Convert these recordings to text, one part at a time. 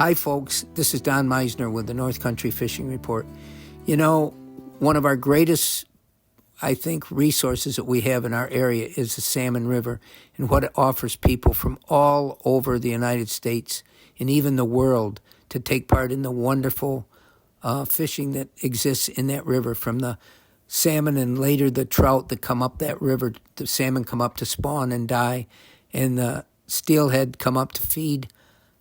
Hi, folks. This is Don Meissner with the North Country Fishing Report. You know, one of our greatest, I think, resources that we have in our area is the Salmon River and what it offers people from all over the United States and even the world to take part in the wonderful fishing that exists in that river, from the salmon and later the trout that come up that river. The salmon come up to spawn and die, and the steelhead come up to feed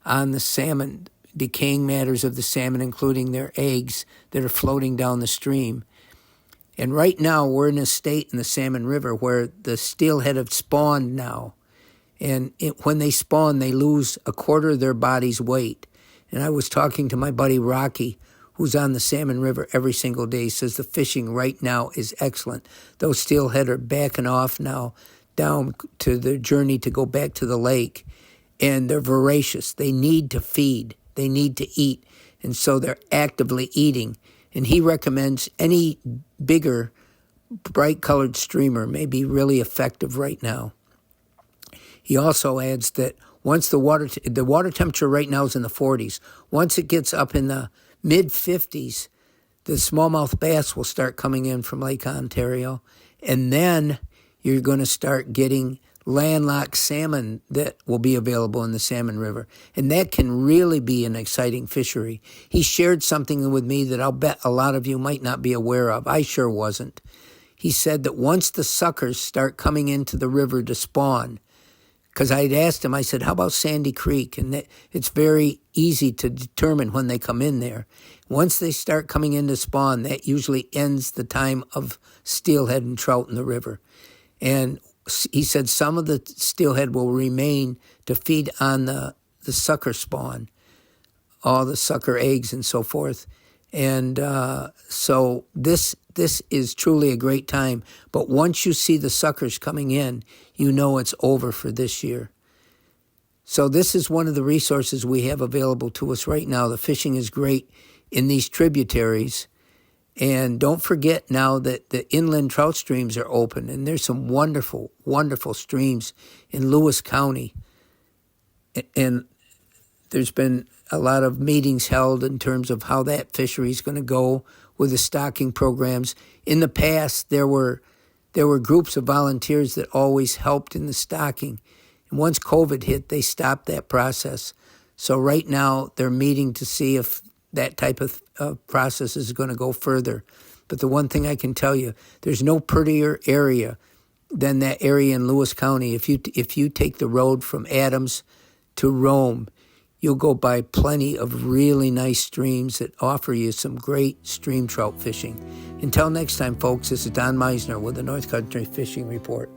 on the salmon, decaying matters of the salmon, including their eggs that are floating down the stream. And right now, we're in a state in the Salmon River where the steelhead have spawned now. And when they spawn, they lose a quarter of their body's weight. And I was talking to my buddy Rocky, who's on the Salmon River every single day. He says the fishing right now is excellent. Those steelhead are backing off now down to their journey to go back to the lake. And they're voracious. They need to feed. They need to eat. And so they're actively eating. And he recommends any bigger, bright-colored streamer may be really effective right now. He also adds that once the water temperature right now is in the 40s. Once it gets up in the mid-50s, the smallmouth bass will start coming in from Lake Ontario. And then you're going to start getting landlocked salmon that will be available in the Salmon River. And that can really be an exciting fishery. He shared something with me that I'll bet a lot of you might not be aware of. I sure wasn't. He said that once the suckers start coming into the river to spawn, because I'd asked him, I said, how about Sandy Creek? And it's very easy to determine when they come in there. Once they start coming in to spawn, that usually ends the time of steelhead and trout in the river. And he said some of the steelhead will remain to feed on the sucker spawn, all the sucker eggs and so forth. And so this is truly a great time. But once you see the suckers coming in, you know it's over for this year. So this is one of the resources we have available to us right now. The fishing is great in these tributaries. And don't forget now that the inland trout streams are open, and there's some wonderful, wonderful streams in Lewis County. And there's been a lot of meetings held in terms of how that fishery is going to go with the stocking programs. In the past, there were groups of volunteers that always helped in the stocking. And once COVID hit, they stopped that process. So right now, they're meeting to see if that type of process is going to go further. But the one thing I can tell you, there's no prettier area than that area in Lewis County. If you take the road from Adams to Rome, you'll go by plenty of really nice streams that offer you some great stream trout fishing. Until next time, folks, this is Don Meissner with the North Country Fishing Report.